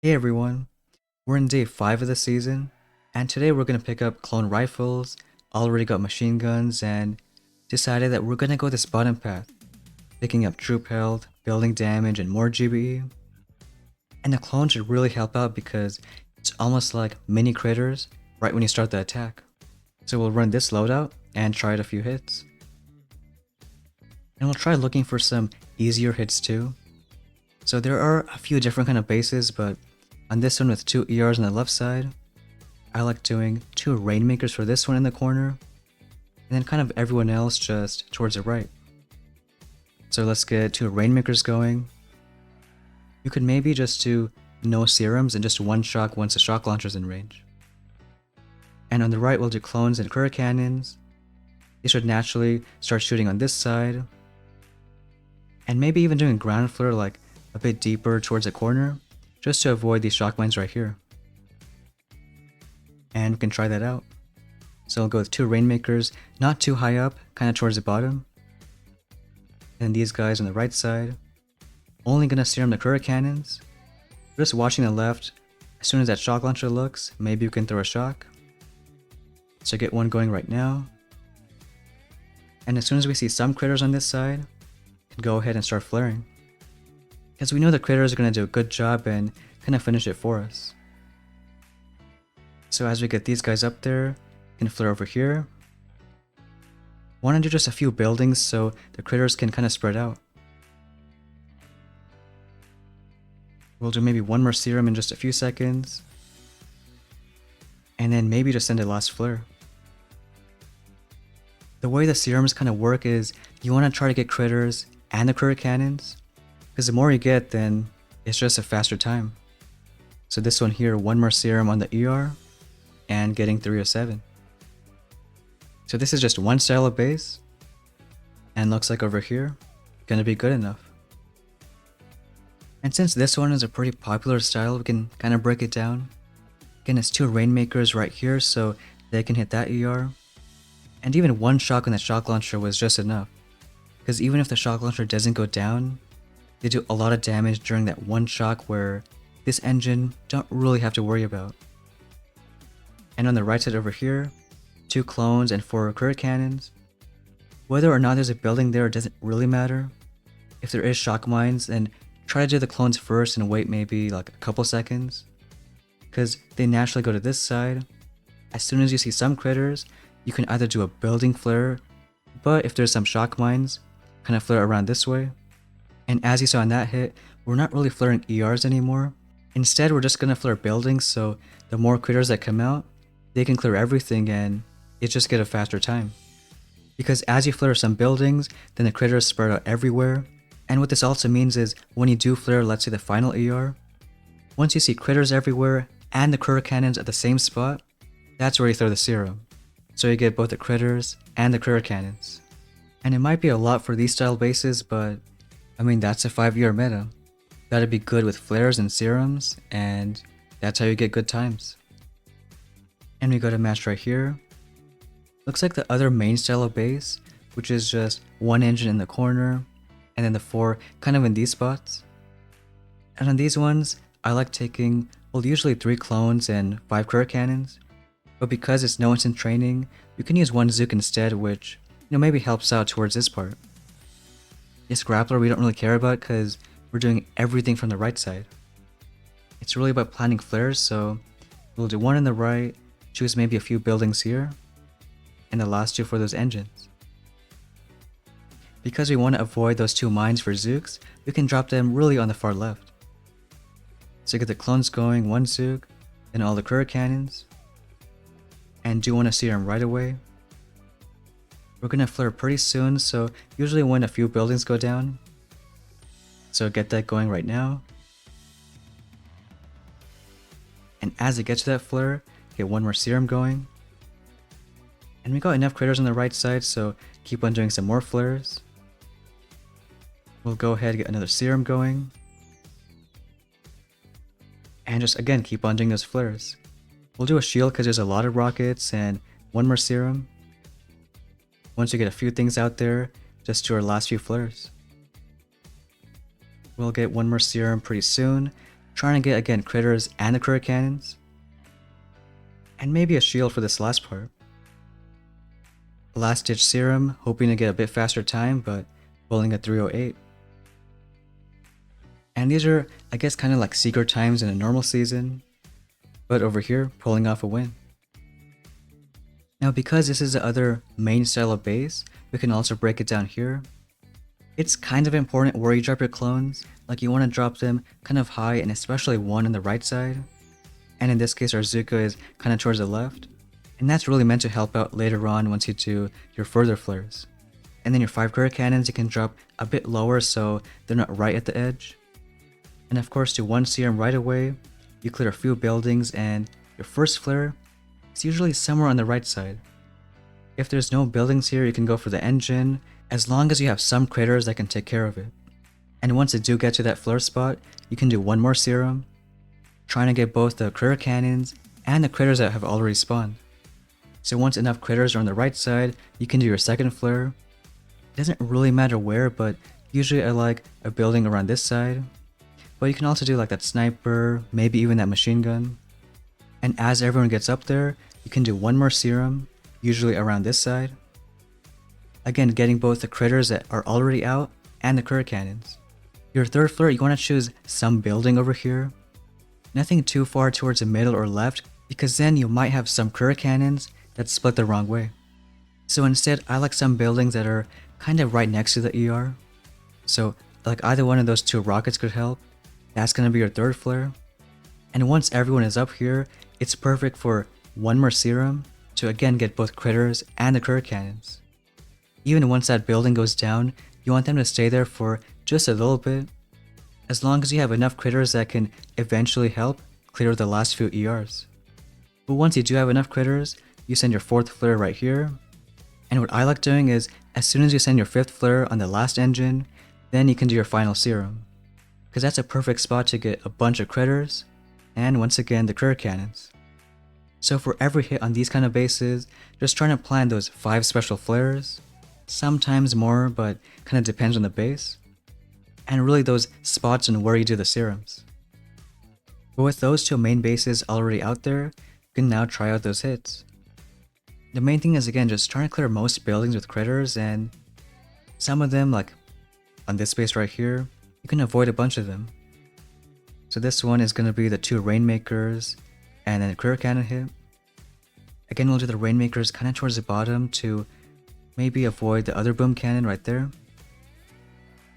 Hey everyone, we're in day 5 of the season, and today we're gonna pick up clone rifles, already got machine guns, and decided that we're gonna go this bottom path, picking up troop health, building damage, and more GBE. And the clone should really help out because it's almost like mini critters right when you start the attack. So we'll run this loadout and try it a few hits. And we'll try looking for some easier hits too. So there are a few different kind of bases, but on this one with 2 ERs on the left side, I like doing 2 Rainmakers for this one in the corner, and then kind of everyone else just towards the right. So let's get 2 Rainmakers going. You could maybe just do no serums and just 1 shock once the shock launcher's in range. And on the right we'll do clones and Current Cannons. They should naturally start shooting on this side. And maybe even doing ground flare like a bit deeper towards the corner, just to avoid these shock mines right here. And we can try that out. So I'll go with 2 Rainmakers, not too high up, kind of towards the bottom. And these guys on the right side. Only gonna serum the Current Cannons. Just watching the left, as soon as that shock launcher looks, maybe you can throw a shock. So get one going right now. And as soon as we see some critters on this side, we can go ahead and start flaring. Because we know the critters are gonna do a good job and kind of finish it for us. So as we get these guys up there, we can flare over here. Want to do just a few buildings so the critters can kind of spread out. We'll do maybe 1 more serum in just a few seconds. And then maybe just send a last flare. The way the serums kind of work is you want to try to get critters and the Current Cannons. Because the more you get, then it's just a faster time. So this one here, 1 more serum on the ER. And getting 307. So this is just one style of base, and looks like over here, gonna be good enough. And since this one is a pretty popular style, we can kind of break it down. Again, it's 2 Rainmakers right here, so they can hit that ER. And even 1 shock on the shock launcher was just enough. Because even if the shock launcher doesn't go down, they do a lot of damage during that 1 shock where this engine don't really have to worry about. And on the right side over here, 2 clones and 4 Current Cannons. Whether or not there's a building there doesn't really matter. If there is shock mines, then try to do the clones first and wait maybe like a couple seconds. Because they naturally go to this side. As soon as you see some critters, you can either do a building flare, but if there's some shock mines, kind of flare around this way. And as you saw in that hit, we're not really flaring ERs anymore. Instead, we're just going to flare buildings, so the more critters that come out, they can clear everything and it just get a faster time. Because as you flare some buildings, then the critters spread out everywhere. And what this also means is when you do flare, let's say the final ER, once you see critters everywhere and the Current Cannons at the same spot, that's where you throw the serum. So you get both the critters and the Current Cannons. And it might be a lot for these style bases, but I mean that's a 5-year meta. Gotta be good with flares and serums, and that's how you get good times. And we got a match right here. Looks like the other main style of base, which is just 1 engine in the corner, and then the 4 kind of in these spots. And on these ones, I like taking, well, usually 3 clones and 5 Current Cannons. But because it's no instant training, you can use 1 Zook instead, which, maybe helps out towards this part. This grappler we don't really care about because we're doing everything from the right side. It's really about planning flares, so we'll do 1 on the right, choose maybe a few buildings here, and the last 2 for those engines. Because we want to avoid those 2 mines for Zooks, we can drop them really on the far left. So get the clones going, 1 Zook, then all the Current Cannons, and do want to see them right away. We're gonna flare pretty soon, so usually when a few buildings go down. So get that going right now. And as it gets to that flare, get 1 more serum going. And we got enough critters on the right side, so keep on doing some more flares. We'll go ahead and get another serum going. And just again, keep on doing those flares. We'll do a shield because there's a lot of rockets and 1 more serum. Once you get a few things out there, just do our last few flares. We'll get 1 more serum pretty soon, trying to get again critters and the critter cannons. And maybe a shield for this last part. Last ditch serum, hoping to get a bit faster time, but pulling a 308. And these are, I guess, kind of like secret times in a normal season, but over here, pulling off a win. Now because this is the other main style of base, we can also break it down here. It's kind of important where you drop your clones, like you want to drop them kind of high and especially one on the right side. And in this case our Zuko is kind of towards the left. And that's really meant to help out later on once you do your further flares. And then your 5 critter cannons you can drop a bit lower so they're not right at the edge. And of course to 1 serum right away, you clear a few buildings and your first flare is usually somewhere on the right side. If there's no buildings here you can go for the engine, as long as you have some critters that can take care of it. And once you do get to that flare spot, you can do 1 more serum, trying to get both the critter cannons and the critters that have already spawned. So once enough critters are on the right side, you can do your second flare. It doesn't really matter where, but usually I like a building around this side. But you can also do like that sniper, maybe even that machine gun. And as everyone gets up there, you can do 1 more serum, usually around this side. Again, getting both the critters that are already out and the critter cannons. Your third flare, you want to choose some building over here. Nothing too far towards the middle or left, because then you might have some critter cannons that split the wrong way. So instead, I like some buildings that are kind of right next to the ER. So like either one of those 2 rockets could help. That's going to be your third flare. And once everyone is up here, it's perfect for 1 more serum to again get both critters and the critter cannons. Even once that building goes down, you want them to stay there for just a little bit, as long as you have enough critters that can eventually help clear the last few ERs. But once you do have enough critters, you send your 4th flare right here. And what I like doing is, as soon as you send your 5th flare on the last engine, then you can do your final serum. Because that's a perfect spot to get a bunch of critters, and once again the critter cannons. So for every hit on these kind of bases, just trying to plan those 5 special flares, sometimes more, but kind of depends on the base, and really those spots and where you do the serums. But with those 2 main bases already out there, you can now try out those hits. The main thing is again just trying to clear most buildings with critters, and some of them, like on this base right here, you can avoid a bunch of them. So this one is going to be the 2 Rainmakers and then a critter cannon hit. Again, we'll do the Rainmakers kind of towards the bottom to maybe avoid the other boom cannon right there.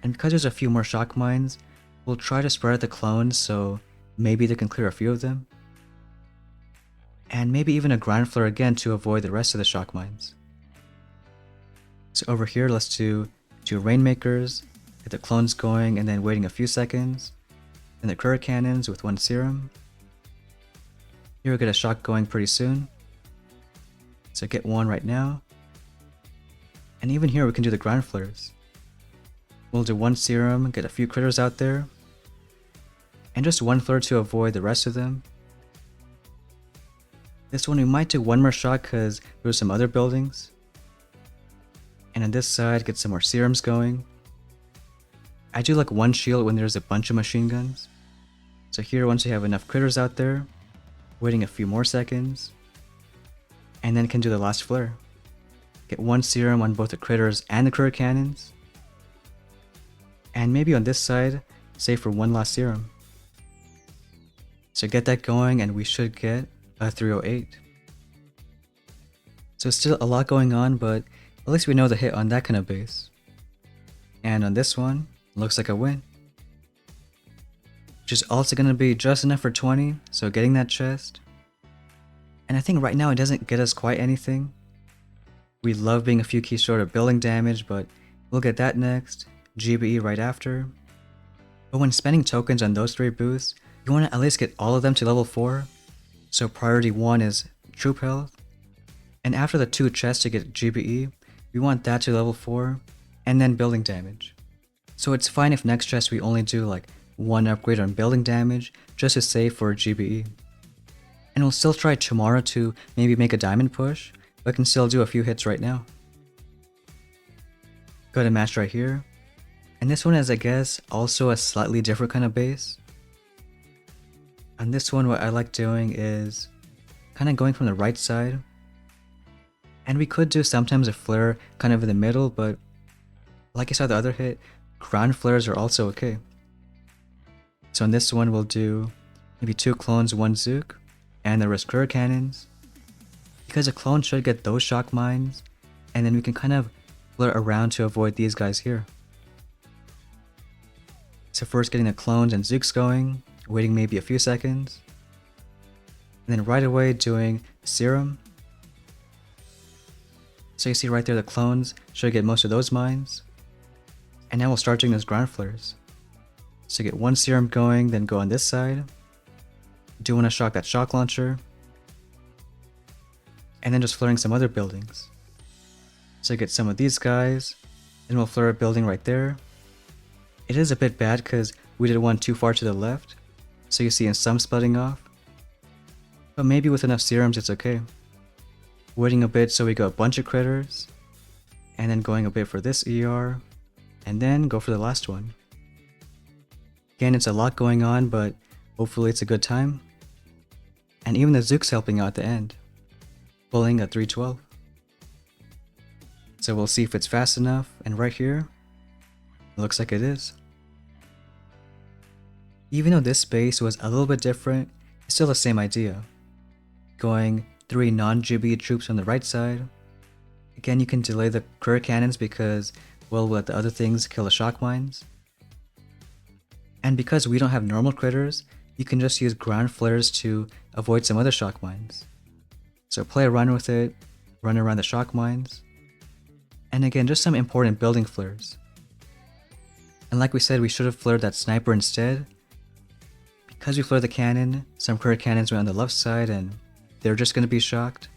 And because there's a few more shock mines, we'll try to spread out the clones so maybe they can clear a few of them. And maybe even a ground flare again to avoid the rest of the shock mines. So over here, let's do 2 Rainmakers, get the clones going and then waiting a few seconds. And the critter cannons with 1 serum. Here we'll get a shock going pretty soon. So get 1 right now. And even here we can do the ground flares. We'll do 1 serum, get a few critters out there. And just 1 flare to avoid the rest of them. This one we might do 1 more shot because there's some other buildings. And on this side, get some more serums going. I do like 1 shield when there's a bunch of machine guns. So here, once you have enough critters out there, waiting a few more seconds, and then can do the last flare. Get 1 serum on both the critters and the critter cannons. And maybe on this side, save for 1 last serum. So get that going and we should get a 308. So still a lot going on, but at least we know the hit on that kind of base. And on this one, looks like a win. Which is also going to be just enough for 20, so getting that chest. And I think right now it doesn't get us quite anything. We love being a few keys short of building damage, but we'll get that next, GBE right after. But when spending tokens on those 3 boosts, you want to at least get all of them to level 4. So priority 1 is troop health. And after the 2 chests to get GBE, we want that to level 4, and then building damage. So it's fine if next chest we only do like 1 upgrade on building damage, just to save for GBE. And we'll still try tomorrow to maybe make a diamond push, but can still do a few hits right now. Go to match right here. And this one is, I guess, also a slightly different kind of base. On this one, what I like doing is kind of going from the right side. And we could do sometimes a flare kind of in the middle, but like I saw the other hit, ground flares are also okay. So on this one, we'll do maybe 2 clones, 1 Zook, and the rest Cur Cannons. Because a clone should get those shock mines, and then we can kind of flare around to avoid these guys here. So first getting the clones and Zooks going, waiting maybe a few seconds. And then right away doing Serum. So you see right there the clones should get most of those mines. And now we'll start doing those ground flares. So get 1 Serum going, then go on this side. Do want to shock that shock launcher. And then just flaring some other buildings. So get some of these guys, then we'll flare a building right there. It is a bit bad because we did one too far to the left, so you see some splitting off. But maybe with enough serums it's okay. Waiting a bit so we got a bunch of critters, and then going a bit for this ER, and then go for the last one. Again, it's a lot going on, but hopefully it's a good time. And even the Zook's helping out at the end, pulling a 312. So we'll see if it's fast enough, and right here, it looks like it is. Even though this base was a little bit different, it's still the same idea. Going 3 non-GB troops on the right side. Again, you can delay the Cur Cannons because, well, we'll let the other things kill the shock mines. And because we don't have normal critters, you can just use ground flares to avoid some other shock mines. So play around with it, run around the shock mines. And again, just some important building flares. And like we said, we should have flared that sniper instead. Because we flared the cannon, some Cur Cannons went on the left side and they're just going to be shocked.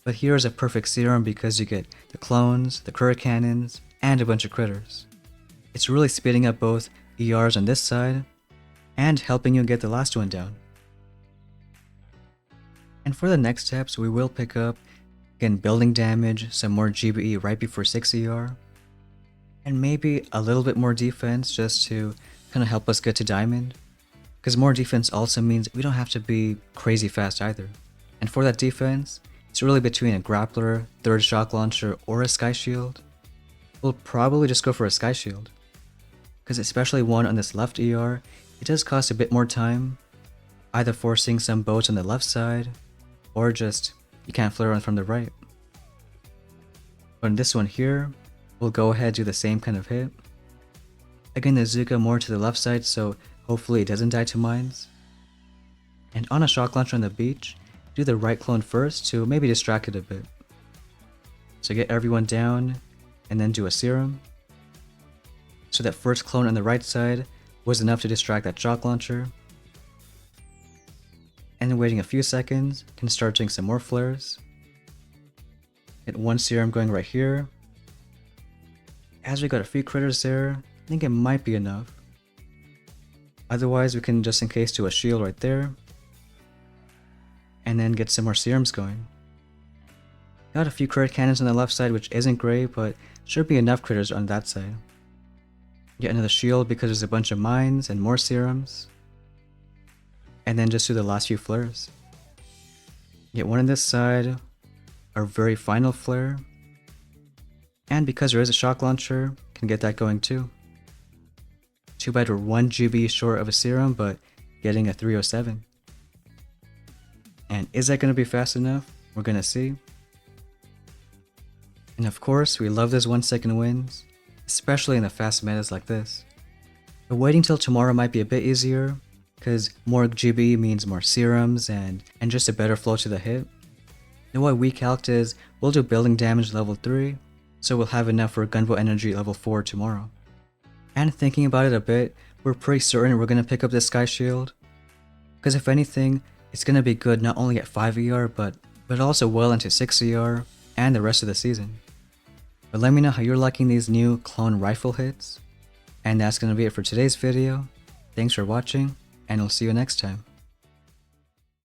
But here is a perfect serum because you get the clones, the Cur Cannons, and a bunch of critters. It's really speeding up both ERs on this side, and helping you get the last one down. And for the next steps, we will pick up, again, building damage, some more GBE right before 6 ER, and maybe a little bit more defense just to kind of help us get to diamond. Because more defense also means we don't have to be crazy fast either. And for that defense, it's really between a grappler, 3rd shock launcher, or a sky shield. We'll probably just go for a sky shield. Because especially one on this left ER, it does cost a bit more time, either forcing some boats on the left side, or just you can't flare on from the right. But in this one here, we'll go ahead and do the same kind of hit. Again, the Zuka more to the left side, so hopefully it doesn't die to mines. And on a shock launcher on the beach, do the right clone first to maybe distract it a bit. So get everyone down, and then do a serum. So that first clone on the right side was enough to distract that shock launcher. And then waiting a few seconds, can start doing some more flares. Get 1 serum going right here. As we got a few critters there, I think it might be enough. Otherwise, we can just in case do a shield right there. And then get some more serums going. Got a few Cur Cannons on the left side, which isn't great, but should be enough critters on that side. Get another shield because there's a bunch of mines and more serums. And then just do the last few flares. Get one on this side, our very final flare. And because there is a shock launcher, can get that going too. Too bad we're 1 GB short of a serum, but getting a 307. And is that going to be fast enough? We're going to see. And of course, we love those 1-second wins, especially in the fast metas like this. But waiting till tomorrow might be a bit easier, because more GB means more serums and just a better flow to the hit. The way we calced is, we'll do building damage level 3, so we'll have enough for gunboat energy level 4 tomorrow. And thinking about it a bit, we're pretty certain we're going to pick up this Sky Shield. Because if anything, it's going to be good not only at 5 ER, but also well into 6 ER and the rest of the season. But let me know how you're liking these new clone rifle hits. And that's going to be it for today's video. Thanks for watching, and I'll see you next time.